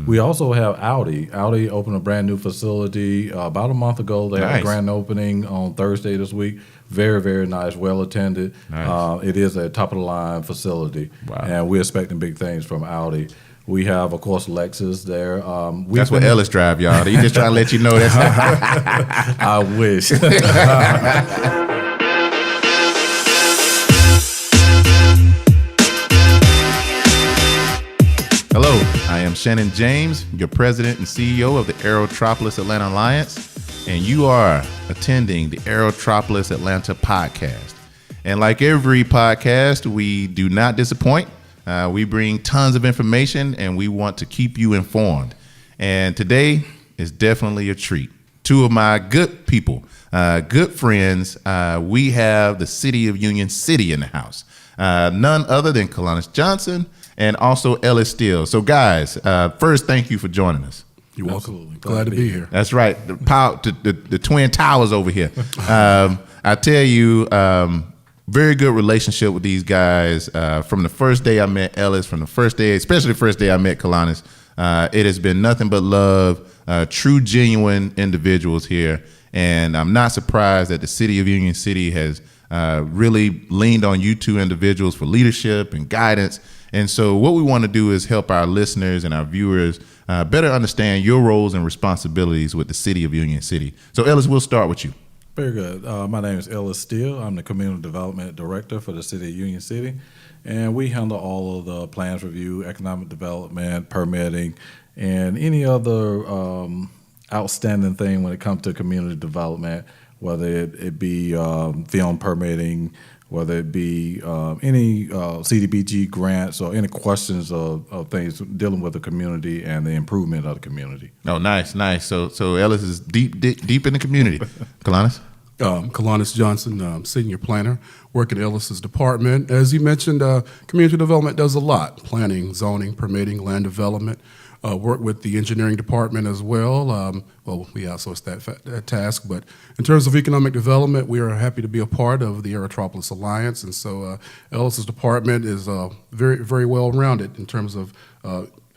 We also have Audi. Audi opened a brand new facility about a month ago. They had a grand opening on Thursday this week. Very, very nice, well attended. Nice. It is a top of the line facility, and we're expecting big things from Audi. We have, of course, Lexus there. That's what Ellis drive, y'all. He just trying to let you know that's. I wish. Hello, I am Shannon James, your president and CEO of the Aerotropolis Atlanta Alliance, and you are attending the Aerotropolis Atlanta Podcast. And like every podcast, we do not disappoint. We bring tons of information, and we want to keep you informed. And today is definitely a treat. Two of my good people, good friends, we have the city of Union City in the house. None other than Kalanos Johnson and also Ellis Steele. So guys, first, thank you for joining us. You're welcome. Glad to be here. That's right. The Twin Towers over here. I tell you, very good relationship with these guys. From the first day I met Ellis, from the first day, especially the first day I met Kalanos, it has been nothing but love, true, genuine individuals here. And I'm not surprised that the city of Union City has really leaned on you two individuals for leadership and guidance. And so what we want to do is help our listeners and our viewers better understand your roles and responsibilities with the city of Union City. So Ellis, we'll start with you. Very good. My name is Ellis Steele. I'm the Community Development Director for the City of Union City, and we handle all of the plans review, economic development, permitting, and any other outstanding thing when it comes to community development, whether it be film permitting, whether it be any CDBG grants or any questions of things dealing with the community and the improvement of the community. Oh, nice. So Ellis is deep in the community. Kalanos? Kalanos Johnson, senior planner, work at Ellis's department. As you mentioned, community development does a lot: planning, zoning, permitting, land development. Work with the engineering department as well. We outsource that task. But in terms of economic development, we are happy to be a part of the Aerotropolis Alliance. And so Ellis's department is very, very well rounded in terms of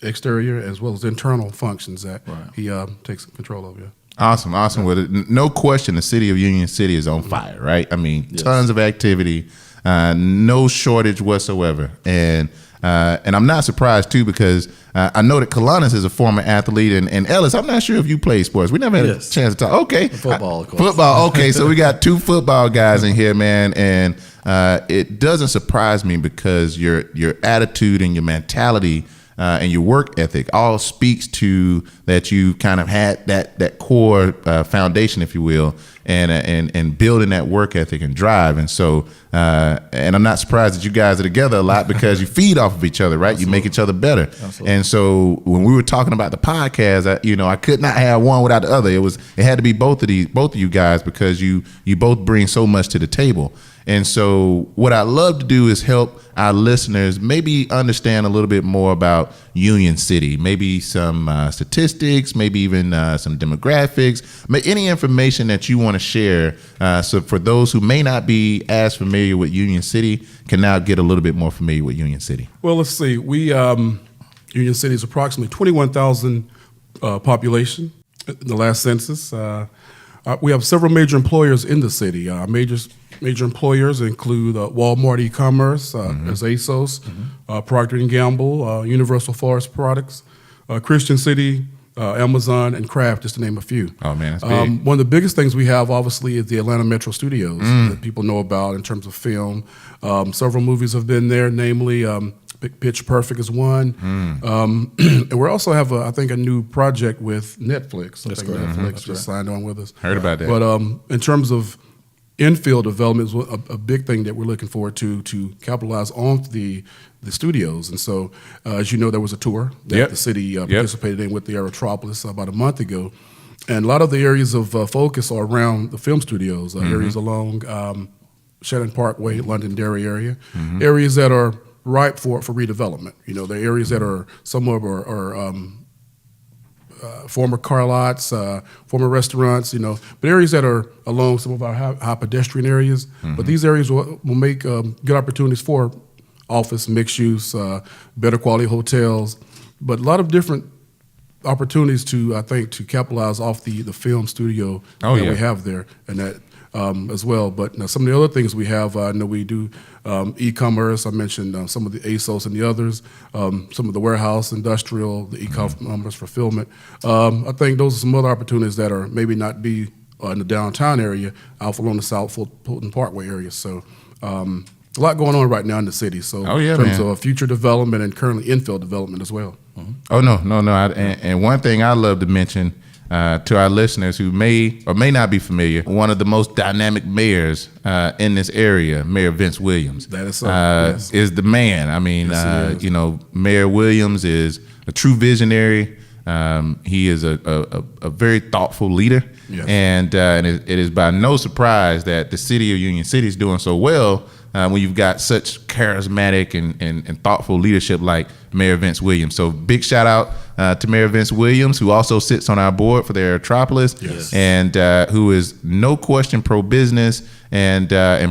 exterior as well as internal functions that he takes control of. Yeah. Awesome. Well, no question, the city of Union City is on fire, right? I mean, tons of activity, no shortage whatsoever. And I'm not surprised, too, because I know that Kalanos is a former athlete, and Ellis, I'm not sure if you play sports. We never had a chance to talk. Okay. Football, of course. Football, okay. So we got two football guys in here, man, and it doesn't surprise me because your attitude and your mentality and your work ethic all speaks to that you kind of had that core foundation, if you will, and building that work ethic and drive. And so, and I'm not surprised that you guys are together a lot because you feed off of each other, right? Absolutely. You make each other better. Absolutely. And so when we were talking about the podcast, I could not have one without the other. It had to be both of you guys because you both bring so much to the table. And so what I love to do is help our listeners maybe understand a little bit more about Union City, maybe some statistics, maybe even some demographics, any information that you want to share. So for those who may not be as familiar with Union City can now get a little bit more familiar with Union City. Well, let's see. Union City is approximately 21,000 population in the last census. We have several major employers in the city. Major employers include Walmart e-commerce, as ASOS, Procter & Gamble, Universal Forest Products, Christian City, Amazon, and Kraft, just to name a few. Oh, man, that's big. One of the biggest things we have, obviously, is the Atlanta Metro Studios that people know about in terms of film. Several movies have been there, namely Pitch Perfect is one. And we also have, I think, a new project with Netflix. I think Netflix just signed on with us. Heard about that. But in terms of infield development is a big thing that we're looking forward to capitalize on the studios. And so, as you know, there was a tour that the city participated in with the Aerotropolis about a month ago. And a lot of the areas of focus are around the film studios, areas along Shannon Parkway, Londonderry area, areas that are ripe for redevelopment. You know, the areas that are some of are former car lots, former restaurants, but areas that are along some of our high pedestrian areas. But these areas will make good opportunities for office, mixed use, better quality hotels, but a lot of different opportunities to, I think, to capitalize off the film studio that we have there, and that as well. But now some of the other things we have, I know we do e-commerce. I mentioned some of the ASOS and the others, some of the warehouse, industrial, the e-commerce fulfillment. I think those are some other opportunities that are maybe not be in the downtown area, out along the South Fulton Parkway area. So a lot going on right now in the city. So in terms of future development and currently infill development as well. Oh, no. And one thing I love to mention to our listeners who may or may not be familiar, one of the most dynamic mayors in this area, Mayor Vince Williams, that is so, is the man. I mean, you know, Mayor Williams is a true visionary. He is a very thoughtful leader. Yes. And it is by no surprise that the city of Union City is doing so well when you've got such charismatic and thoughtful leadership like Mayor Vince Williams. So big shout out to Mayor Vince Williams, who also sits on our board for the Aerotropolis, and who is no question pro-business and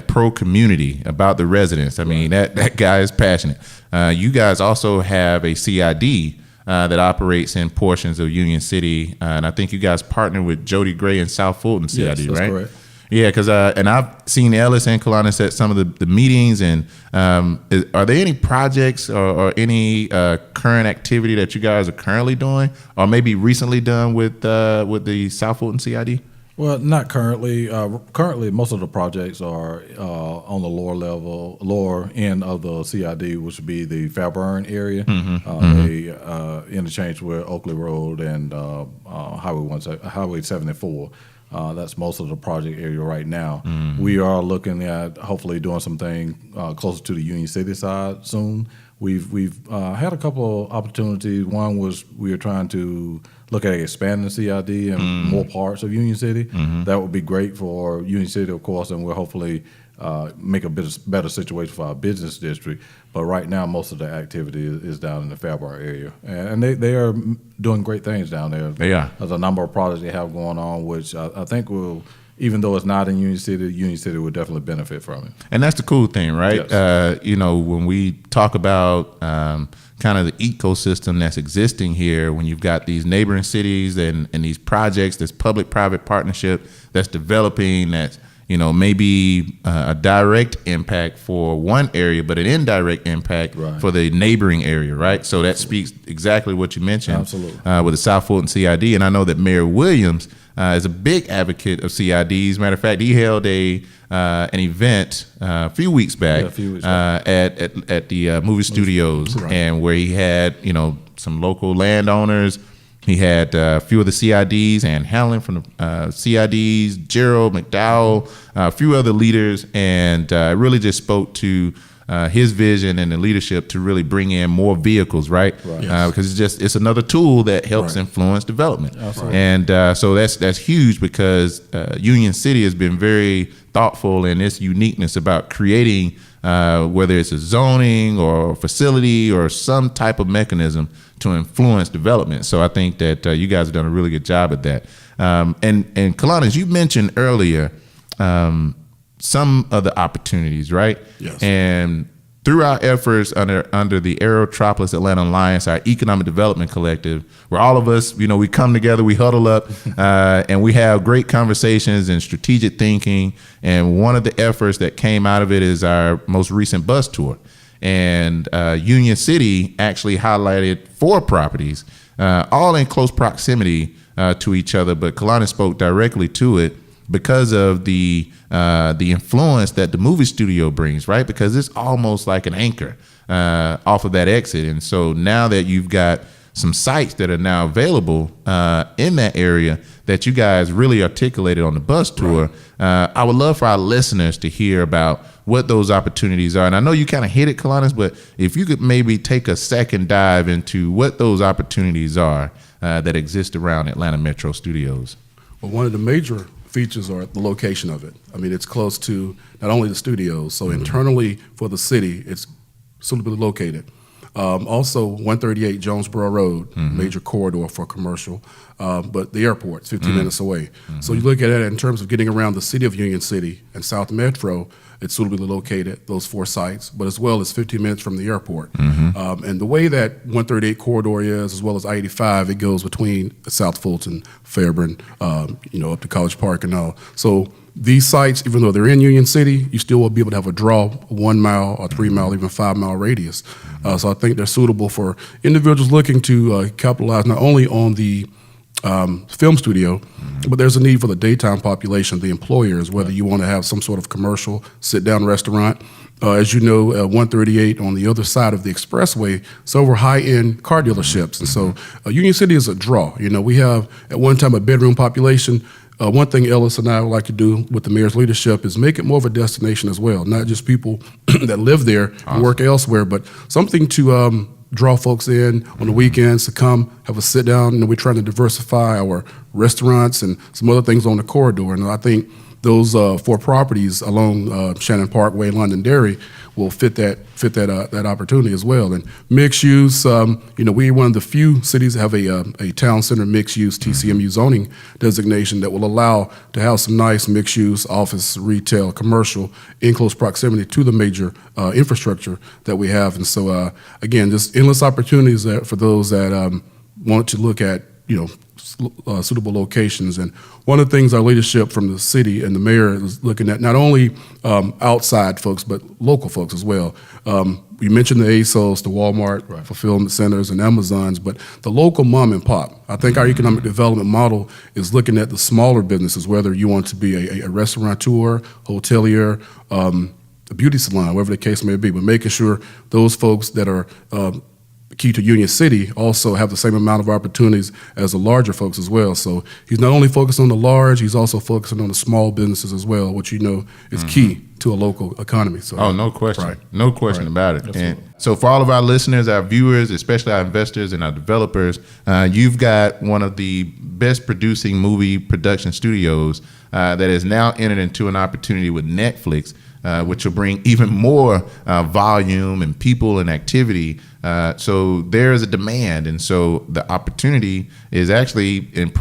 pro-community about the residents. I mean, that guy is passionate. You guys also have a CID that operates in portions of Union City, and I think you guys partner with Jody Gray and South Fulton CID, yes, that's right? Correct. Yeah, because and I've seen Ellis and Kalanos at some of the meetings. And are there any projects or any current activity that you guys are currently doing, or maybe recently done with the South Fulton CID? Well, not currently. Currently, most of the projects are on the lower end of the CID, which would be the Fairburn area, the interchange with Oakley Road and Highway 74. That's most of the project area right now. We are looking at hopefully doing something closer to the Union City side soon. We've had a couple of opportunities. One was we were trying to look at expanding the CID in more parts of Union City. That would be great for Union City, of course, and we'll hopefully make a better situation for our business district. But right now, most of the activity is down in the Fairburn area, and they are doing great things down there. They are. There's a number of projects they have going on, which I think will, even though it's not in Union City will definitely benefit from it. And that's the cool thing, right? Yes. You know, when we talk about kind of the ecosystem that's existing here, when you've got these neighboring cities and these projects, this public-private partnership that's developing, that's, you know, maybe a direct impact for one area, but an indirect impact for the neighboring area, right? So that speaks exactly what you mentioned. Absolutely. With the South Fulton CID. And I know that Mayor Williams is a big advocate of CIDs. Matter of fact, he held an event a few weeks back, at the movie studios, and where he had, you know, some local landowners. He had a few of the CIDs, and Helen from the CIDs, Gerald McDowell, a few other leaders, and really just spoke to his vision and the leadership to really bring in more vehicles, right? Because it's another tool that helps influence development. Absolutely. And so that's huge, because Union City has been very thoughtful in its uniqueness about creating, whether it's a zoning or facility or some type of mechanism to influence development. So I think that you guys have done a really good job at that. And Kalanos, you mentioned earlier some of the opportunities, right? Yes. And through our efforts under the Aerotropolis Atlanta Alliance, our economic development collective, where all of us, you know, we come together, we huddle up, and we have great conversations and strategic thinking. And one of the efforts that came out of it is our most recent bus tour. And Union City actually highlighted 4 properties, all in close proximity to each other. But Kalanos spoke directly to it because of the influence that the movie studio brings, right? Because it's almost like an anchor off of that exit. And so now that you've got some sites that are now available in that area that you guys really articulated on the bus tour, I would love for our listeners to hear about what those opportunities are. And I know you kind of hit it, Kalanos, but if you could maybe take a second dive into what those opportunities are that exist around Atlanta Metro Studios. Well, one of the major features are the location of it. I mean, it's close to not only the studios, so internally for the city, it's suitably located. Also, 138 Jonesboro Road, major corridor for commercial, but the airport's 15 minutes away. So you look at it in terms of getting around the city of Union City and South Metro, it's suitably located, those 4 sites, but as well as 15 minutes from the airport. And the way that 138 corridor is, as well as I-85, it goes between South Fulton, Fairburn, up to College Park and all. So these sites, even though they're in Union City, you still will be able to have a draw 1 mile or 3 mile, even 5 mile radius. So I think they're suitable for individuals looking to capitalize not only on the film studio, but there's a need for the daytime population, the employers, whether you want to have some sort of commercial sit-down restaurant. As you know, 138 on the other side of the expressway, several high-end car dealerships. And so Union City is a draw. We have at one time a bedroom population. One thing Ellis and I would like to do with the mayor's leadership is make it more of a destination as well, not just people that live there and work elsewhere, but something to draw folks in on the weekends to come have a sit down. We're trying to diversify our restaurants and some other things on the corridor. And I think those 4 properties along Shannon Parkway, Londonderry, will fit that opportunity as well. And mixed use, we're one of the few cities that have a town center mixed use TCMU zoning designation that will allow to have some nice mixed use office, retail, commercial in close proximity to the major infrastructure that we have. And so again, just endless opportunities for those that want to look at suitable locations. And one of the things our leadership from the city and the mayor is looking at, not only outside folks, but local folks as well. You mentioned the ASOS, the Walmart fulfillment centers and Amazons, but the local mom and pop. I think our economic development model is looking at the smaller businesses, whether you want to be a restaurateur, hotelier, a beauty salon, whatever the case may be, but making sure those folks that are key to Union City also have the same amount of opportunities as the larger folks as well. So he's not only focused on the large, he's also focusing on the small businesses as well, which is key to a local economy. So, no question. No question about it. Absolutely. And so for all of our listeners, our viewers, especially our investors and our developers, you've got one of the best producing movie production studios that has now entered into an opportunity with Netflix, which will bring even more volume and people and activity. So there is a demand, and so the opportunity is actually in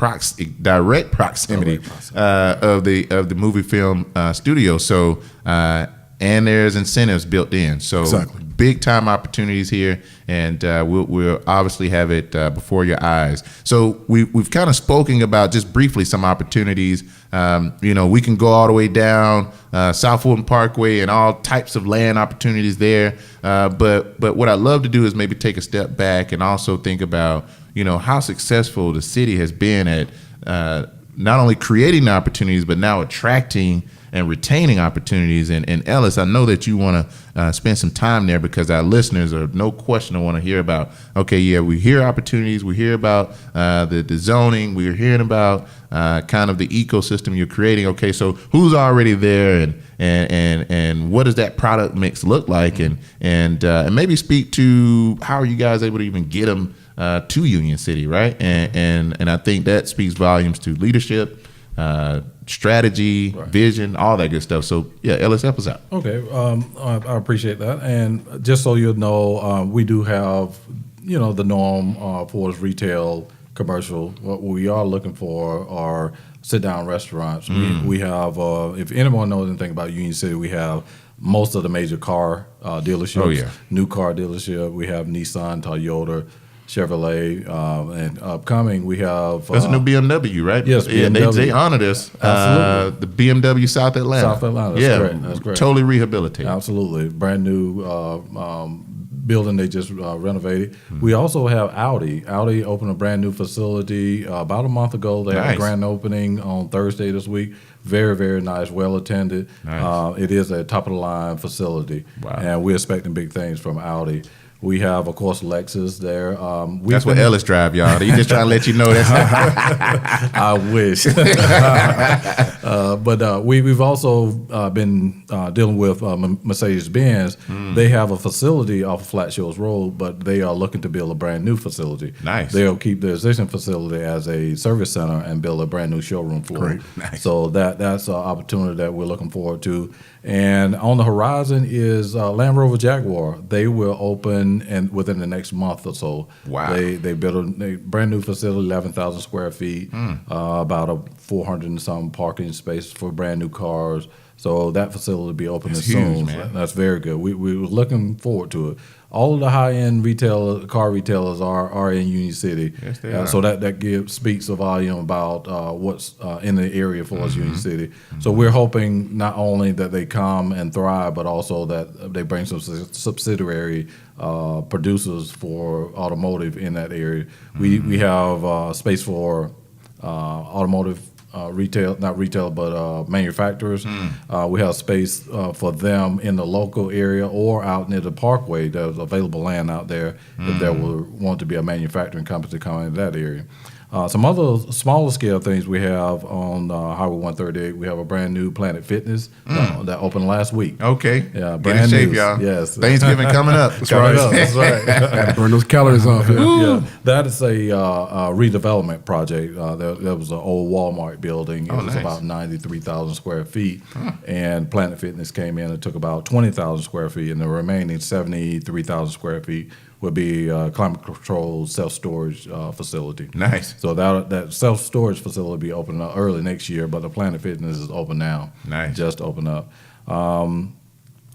direct proximity of the movie film studio. So and there's incentives built in. So big time opportunities here, and we'll obviously have it before your eyes. So we've kind of spoken about just briefly some opportunities. We can go all the way down South Fulton Parkway and all types of land opportunities there. But what I'd love to do is maybe take a step back and also think about, how successful the city has been at not only creating the opportunities, but now attracting and retaining opportunities. And Ellis, I know that you want to spend some time there because our listeners are no question want to hear about, we hear opportunities, we hear about the zoning, we're hearing about kind of the ecosystem you're creating. Okay, so who's already there and what does that product mix look like? And maybe speak to how are you guys able to even get them to Union City, right? And I think that speaks volumes to leadership, strategy, vision, all that good stuff. So Ellis, help us out. Okay, I appreciate that. And just so you know, we do have, the norm for retail, commercial. What we are looking for are sit-down restaurants. We have, if anyone knows anything about Union City, we have most of the major car dealerships. New car dealership. We have Nissan, Toyota, Chevrolet, and upcoming we have that's a new BMW, right? Yes, BMW. They honored us. Absolutely. The BMW South Atlanta. That's correct. Totally rehabilitated. Absolutely, brand new building they just renovated. We also have Audi. Audi opened a brand new facility about a month ago. They had a grand opening on Thursday this week. Very, very nice, well attended. It is a top of the line facility, and we're expecting big things from Audi. We have, of course, Lexus there. That's what Ellis drive, y'all. He's just trying to let you know that. I wish. But we've also been dealing with Mercedes-Benz. They have a facility off of Flat Shoals Road, but they are looking to build a brand new facility. Nice. They'll keep the existing facility as a service center and build a brand new showroom for it. Nice. So that's an opportunity that we're looking forward to. And on the horizon is Land Rover Jaguar. They will open open and within the next month or so. Wow. They built a brand new facility, 11,000 square feet, about a 400 and some parking space for brand new cars. So that facility will be open That's soon. huge, man. That's very good. We were looking forward to it. All of the high-end car retailers are in Union City. Yes, they are. So that speaks a volume about what's in the area for us, Union City. So we're hoping not only that they come and thrive, but also that they bring some subsidiary producers for automotive in that area. We have space for automotive manufacturers. We have space for them in the local area or out near the parkway. There's available land out there if there will want to be a manufacturing company to come into that area. Some other smaller scale things we have on Highway 138. We have a brand new Planet Fitness that opened last week. Okay. Yeah, Get brand in shape, new. y'all. Yes. Thanksgiving coming up. That's right. Gotta burn those calories off. Yeah, that is a redevelopment project. There was an old Walmart building. It was nice. about 93,000 square feet, and Planet Fitness came in and took about 20,000 square feet, and the remaining 73,000 square feet would be a climate-controlled self-storage facility. Nice. So that self-storage facility will be opening up early next year, but the Planet Fitness is open now. Nice. Just opened up.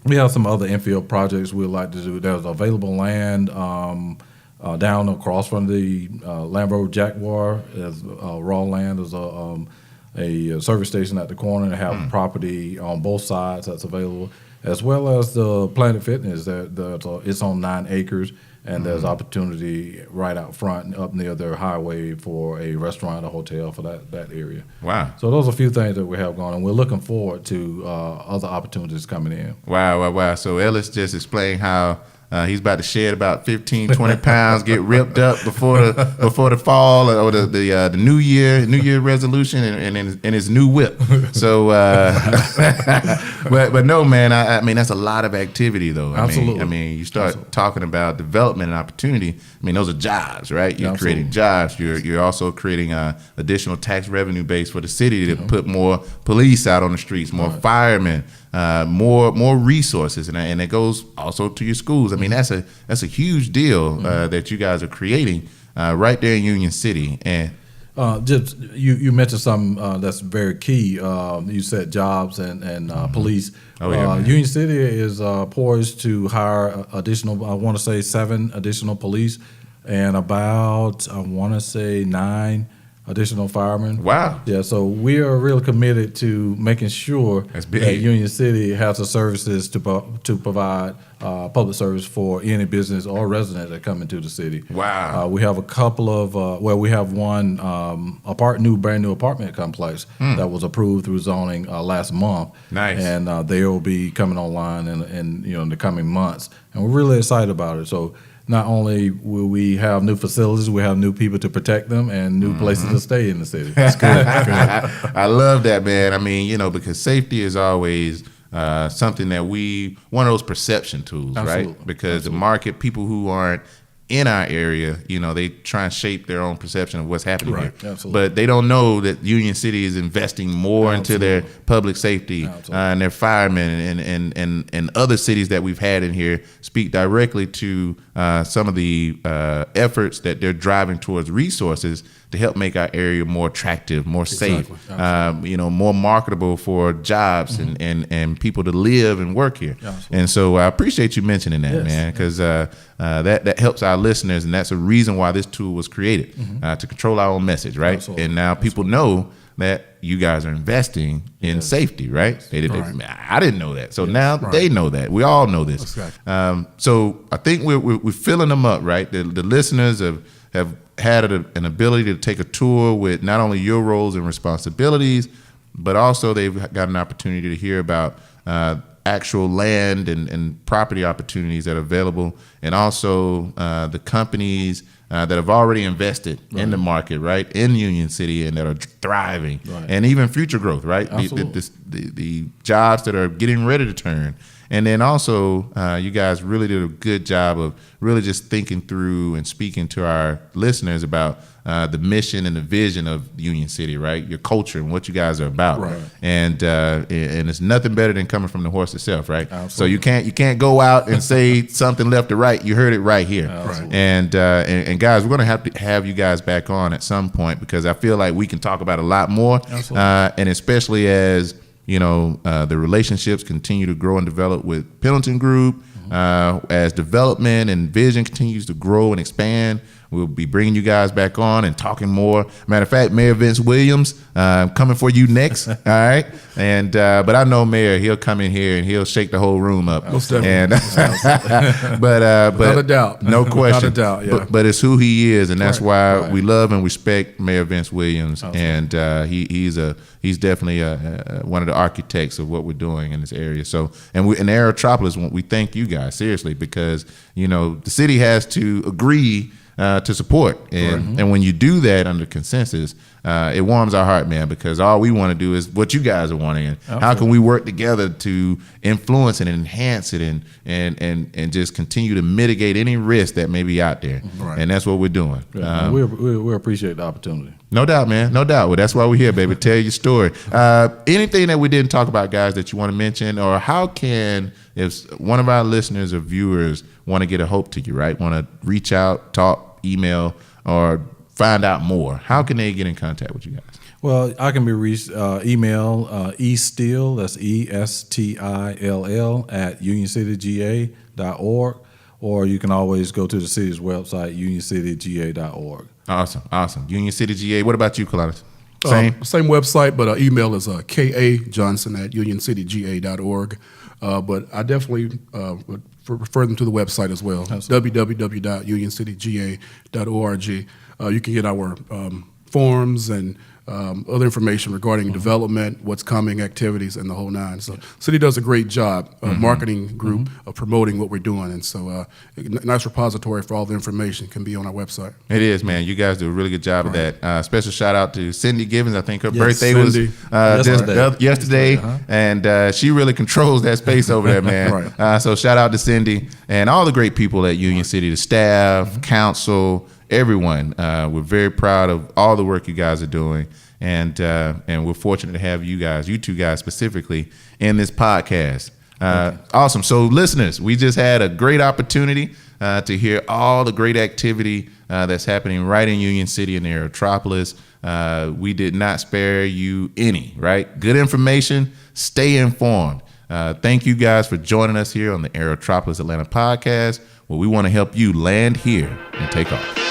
We have some other infield projects we'd like to do. There's available land down across from the Land Rover Jaguar. There's raw land. There's a service station at the corner and have property on both sides that's available, as well as the Planet Fitness. It's on 9 acres, and there's opportunity right out front up near their highway for a restaurant, a hotel for that area. Wow. So those are a few things that we have going on. We're looking forward to other opportunities coming in. Wow. So Ellis just explained how he's about to shed about 15, 20 pounds, get ripped up before the fall or the new year resolution and his new whip. So, but no, man. I mean, that's a lot of activity, though. Absolutely. I mean, you start talking about development and opportunity. I mean, those are jobs, right? You're creating jobs. You're also creating additional tax revenue base for the city to put more police out on the streets, more firemen. More resources, and it goes also to your schools. I mean, that's a huge deal that you guys are creating right there in Union City. And just you mentioned something that's very key. You said jobs and police. Oh, yeah, Union City is poised to hire additional. I want to say 7 additional police and about 9 additional firemen. Wow. Yeah, so we are really committed to making sure That's big. that Union City has the services to provide public service for any business or resident that come into the city. Wow. We have a couple of, we have one brand new apartment complex that was approved through zoning last month. Nice. And they will be coming online in the coming months. And we're really excited about it. So not only will we have new facilities, we have new people to protect them and new places to stay in the city. That's good. I love that, man. I mean, because safety is always something that one of those perception tools, Absolutely. right? Because the market, people who aren't in our area, they try and shape their own perception of what's happening here. Absolutely. But they don't know that Union City is investing more into their public safety and their firemen and other cities that we've had in here speak directly to some of the efforts that they're driving towards resources to help make our area more attractive, more safe, more marketable for jobs and people to live and work here. Absolutely. And so I appreciate you mentioning that, man, because that helps our listeners, and that's a reason why this tool was created, to control our own message, right? Absolutely. And now people know that you guys are investing in safety, right? I didn't know that. So now they know that. We all know this. Exactly. So I think we're filling them up, right? The listeners have had an ability to take a tour with not only your roles and responsibilities, but also they've got an opportunity to hear about actual land and property opportunities that are available, and also the companies that have already invested in the market, right, in Union City, and that are thriving, and even future growth, right? Absolutely. The jobs that are getting ready to turn, And then also, you guys really did a good job of really just thinking through and speaking to our listeners about the mission and the vision of Union City, right? Your culture and what you guys are about. Right. And it's nothing better than coming from the horse itself, right? Absolutely. So you can't go out and say something left or right. You heard it right here. Absolutely. And guys, we're going to have you guys back on at some point because I feel like we can talk about a lot more. Absolutely. And especially as the relationships continue to grow and develop with Pendleton Group, as development and vision continues to grow and expand. We'll be bringing you guys back on and talking more. Matter of fact, Mayor Vince Williams coming for you next. All right, and but I know Mayor, he'll come in here and he'll shake the whole room up. Most definitely. And but Without a doubt, no question. Without a doubt, yeah. But it's who he is, and that's why Right. we love and respect Mayor Vince Williams. And he's definitely one of the architects of what we're doing in this area. So, and in Aerotropolis, we thank you guys seriously because the city has to agree to support, and when you do that under consensus, it warms our heart, man. Because all we want to do is what you guys are wanting. And how can we work together to influence and enhance it, and just continue to mitigate any risk that may be out there? Right. And that's what we're doing. Yeah, we appreciate the opportunity. No doubt, man. No doubt. Well, that's why we're here, baby. Tell your story. Anything that we didn't talk about, guys, that you want to mention, or how can, if one of our listeners or viewers want to get a hope to you, right? Want to reach out, talk, email, or find out more, how can they get in contact with you guys? Well, I can be reached email eStill, that's ESTILL at unioncityga.org, or you can always go to the city's website, unioncityga.org. Awesome. Union City GA. What about you, Kalanos? Same website, but email is KA Johnson at unioncityga.org. But I definitely would refer them to the website as well, www.unioncityga.org. You can get our forms and other information regarding development, what's coming, activities, and the whole nine. So city does a great job, marketing group, of promoting what we're doing. And so nice repository for all the information can be on our website. It is, man. You guys do a really good job of that. Special shout out to Cindy Gibbons. I think her Yes, birthday Cindy. was yesterday. And she really controls that space over there, man. Right. So shout out to Cindy and all the great people at Union City, the staff, council, everyone. We're very proud of all the work you guys are doing, and we're fortunate to have you two guys specifically in this podcast. Awesome. So listeners, we just had a great opportunity to hear all the great activity that's happening right in Union City and Aerotropolis. We did not spare you any, right? Good information. Stay informed. Thank you guys for joining us here on the Aerotropolis Atlanta podcast, where we want to help you land here and take off.